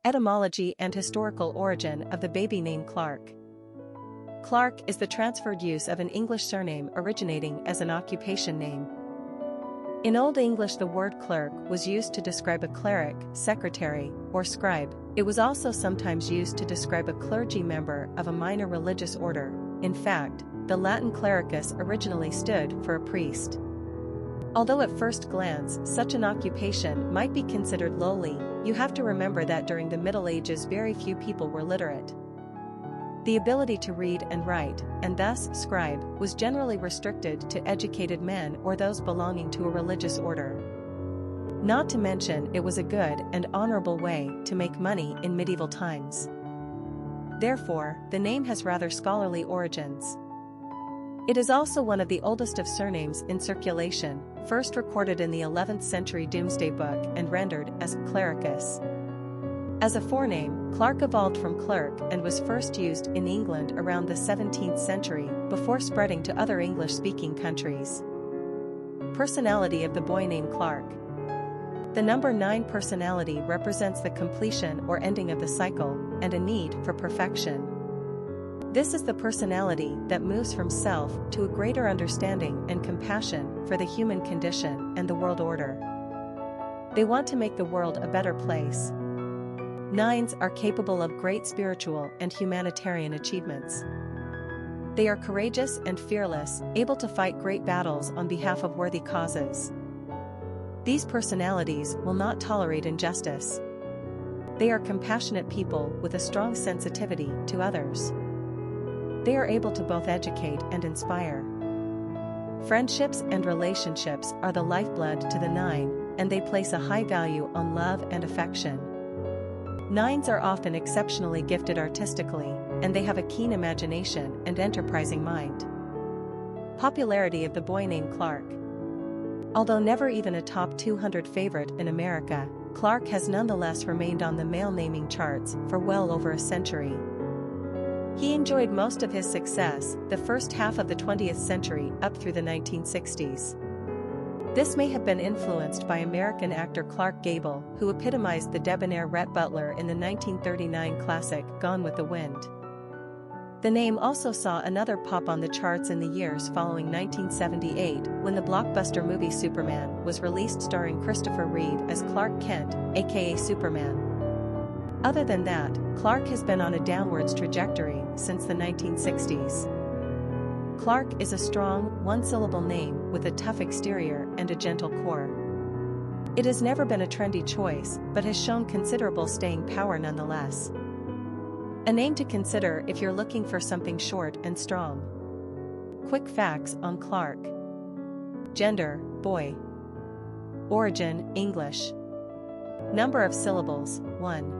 Etymology and historical origin of the baby name Clerc. Clerc is the transferred use of an English surname originating as an occupation name. In Olde English, the word clerk was used to describe a cleric, secretary, or scribe. It was also sometimes used to describe a clergy member of a minor religious order. In fact, the Latin clericus originally stood for a priest. Although at first glance such an occupation might be considered lowly, you have to remember that during the Middle Ages very few people were literate. The ability to read and write, and thus scribe, was generally restricted to educated men or those belonging to a religious order. Not to mention it was a good and honorable way to make money in medieval times. Therefore, the name has rather scholarly origins. It is also one of the oldest of surnames in circulation, first recorded in the 11th century Domesday Book and rendered as clericus. As a forename, Clerc evolved from clerk and was first used in England around the 17th century, before spreading to other English-speaking countries. Personality of the boy named Clerc. The number 9 personality represents the completion or ending of the cycle, and a need for perfection. This is the personality that moves from self to a greater understanding and compassion for the human condition and the world order. They want to make the world a better place. 9s are capable of great spiritual and humanitarian achievements. They are courageous and fearless, able to fight great battles on behalf of worthy causes. These personalities will not tolerate injustice. They are compassionate people with a strong sensitivity to others. They are able to both educate and inspire. Friendships and relationships are the lifeblood to the 9, and they place a high value on love and affection. 9s are often exceptionally gifted artistically, and they have a keen imagination and enterprising mind. Popularity of the boy named Clerc. Although never even a top 200 favorite in America, Clerc has nonetheless remained on the male naming charts for well over a century. He enjoyed most of his success the first half of the 20th century up through the 1960s. This may have been influenced by American actor Clark Gable, who epitomized the debonair Rhett Butler in the 1939 classic Gone with the Wind. The name also saw another pop on the charts in the years following 1978, when the blockbuster movie Superman was released, starring Christopher Reeve as Clark Kent, aka Superman. Other than that, Clark has been on a downwards trajectory since the 1960s. Clark is a strong, one-syllable name with a tough exterior and a gentle core. It has never been a trendy choice, but has shown considerable staying power nonetheless. A name to consider if you're looking for something short and strong. Quick facts on Clark. Gender, boy. Origin, English. Number of syllables, 1.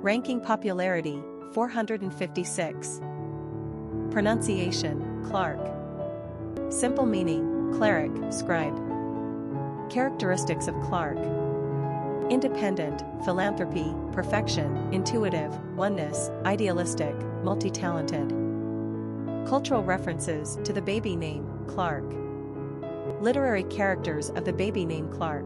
Ranking popularity, 456. Pronunciation, Clark. Simple meaning, cleric, scribe. Characteristics of Clark. Independent, philanthropy, perfection, intuitive, oneness, idealistic, multi-talented. Cultural references to the baby name, Clark. Literary characters of the baby name Clark.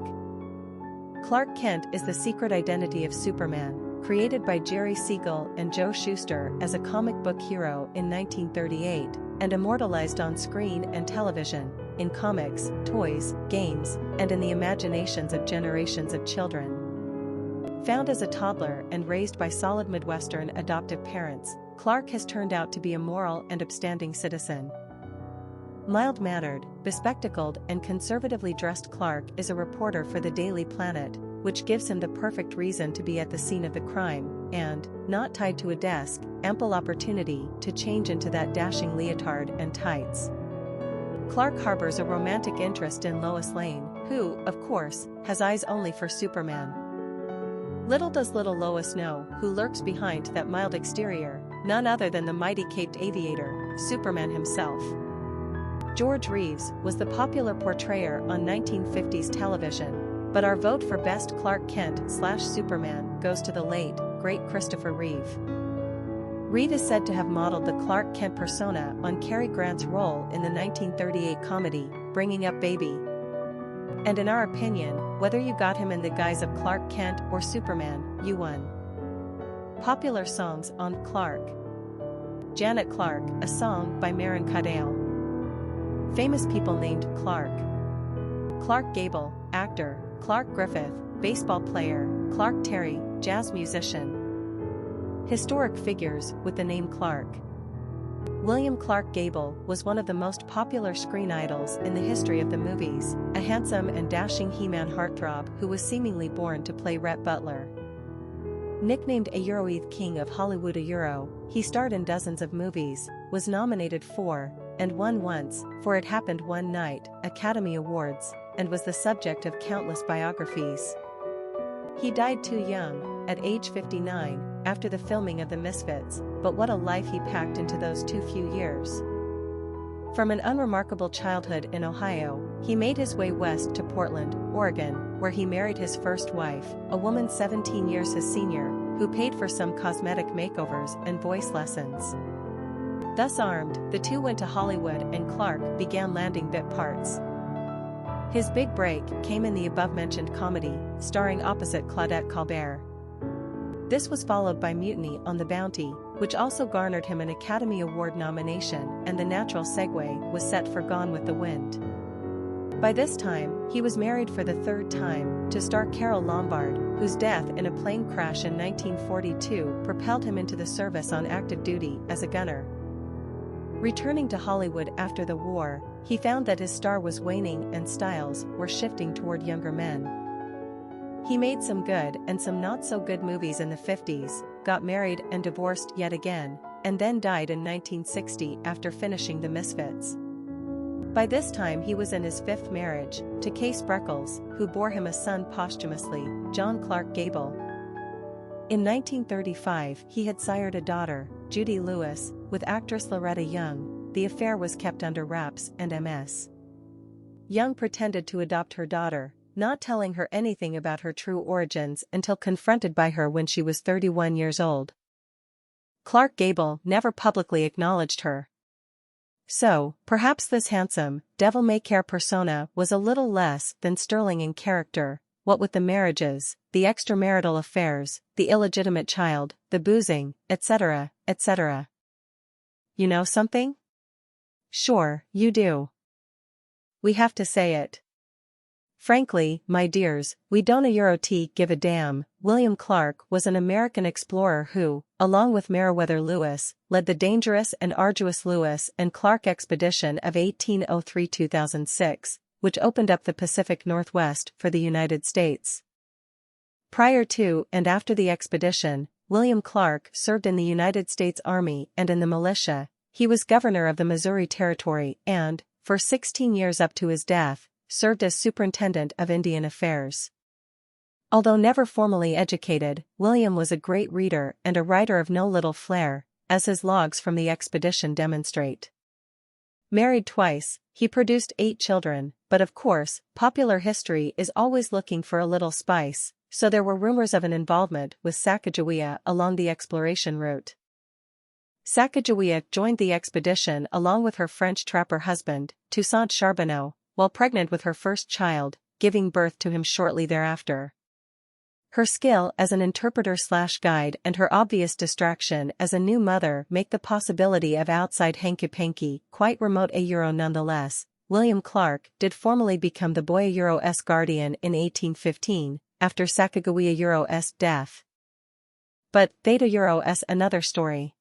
Clark Kent is the secret identity of Superman, created by Jerry Siegel and Joe Shuster as a comic book hero in 1938, and immortalized on screen and television, in comics, toys, games, and in the imaginations of generations of children. Found as a toddler and raised by solid Midwestern adoptive parents, Clark has turned out to be a moral and upstanding citizen. Mild-mannered, bespectacled and conservatively dressed Clark is a reporter for the Daily Planet, which gives him the perfect reason to be at the scene of the crime, and, not tied to a desk, ample opportunity to change into that dashing leotard and tights. Clark harbors a romantic interest in Lois Lane, who, of course, has eyes only for Superman. Little does little Lois know who lurks behind that mild exterior, none other than the mighty caped aviator, Superman himself. George Reeves was the popular portrayer on 1950s television, but our vote for Best Clark Kent/Superman goes to the late, great Christopher Reeve. Reeve is said to have modeled the Clark Kent persona on Cary Grant's role in the 1938 comedy, Bringing Up Baby. And in our opinion, whether you got him in the guise of Clark Kent or Superman, you won. Popular songs on Clark. Janet Clark, a song by Maren Caudill. Famous people named Clark. Clark Gable, actor, Clark Griffith, baseball player, Clark Terry, jazz musician. Historic figures with the name Clark. William Clark Gable was one of the most popular screen idols in the history of the movies, a handsome and dashing He-Man heartthrob who was seemingly born to play Rhett Butler. Nicknamed a Euroith King of Hollywood he starred in dozens of movies, was nominated for, and won once, for It Happened One Night, Academy Awards, and was the subject of countless biographies. He died too young, at age 59, after the filming of The Misfits, but what a life he packed into those too few years. From an unremarkable childhood in Ohio, he made his way west to Portland, Oregon, where he married his first wife, a woman 17 years his senior, who paid for some cosmetic makeovers and voice lessons. Thus armed, the two went to Hollywood and Clark began landing bit parts. His big break came in the above-mentioned comedy, starring opposite Claudette Colbert. This was followed by Mutiny on the Bounty, which also garnered him an Academy Award nomination, and the natural segue was set for Gone with the Wind. By this time, he was married for the third time, to star Carole Lombard, whose death in a plane crash in 1942 propelled him into the service on active duty as a gunner. Returning to Hollywood after the war, he found that his star was waning and styles were shifting toward younger men. He made some good and some not-so-good movies in the 50s, got married and divorced yet again, and then died in 1960 after finishing The Misfits. By this time he was in his fifth marriage, to Kay Spreckels, who bore him a son posthumously, John Clark Gable. In 1935 he had sired a daughter, Judy Lewis, with actress Loretta Young. The affair was kept under wraps and Ms. Young pretended to adopt her daughter, not telling her anything about her true origins until confronted by her when she was 31 years old. Clark Gable never publicly acknowledged her. So, perhaps this handsome, devil-may-care persona was a little less than sterling in character, what with the marriages, the extramarital affairs, the illegitimate child, the boozing, etc., etc. You know something? Sure, you do. We have to say it. Frankly, my dears, we don't give a damn. William Clark was an American explorer who, along with Meriwether Lewis, led the dangerous and arduous Lewis and Clark expedition of 1803-2006, which opened up the Pacific Northwest for the United States. Prior to and after the expedition, William Clark served in the United States Army and in the militia. He was governor of the Missouri Territory and, for 16 years up to his death, served as superintendent of Indian Affairs. Although never formally educated, William was a great reader and a writer of no little flair, as his logs from the expedition demonstrate. Married twice, he produced 8 children, but of course, popular history is always looking for a little spice, so there were rumors of an involvement with Sacagawea along the exploration route. Sacagawea joined the expedition along with her French trapper husband, Toussaint Charbonneau, while pregnant with her first child, giving birth to him shortly thereafter. Her skill as an interpreter/guide and her obvious distraction as a new mother make the possibility of outside hanky-panky quite remote. Nonetheless, William Clark did formally become the Boya's guardian in 1815, after Sacagawea's death. But Theta's another story.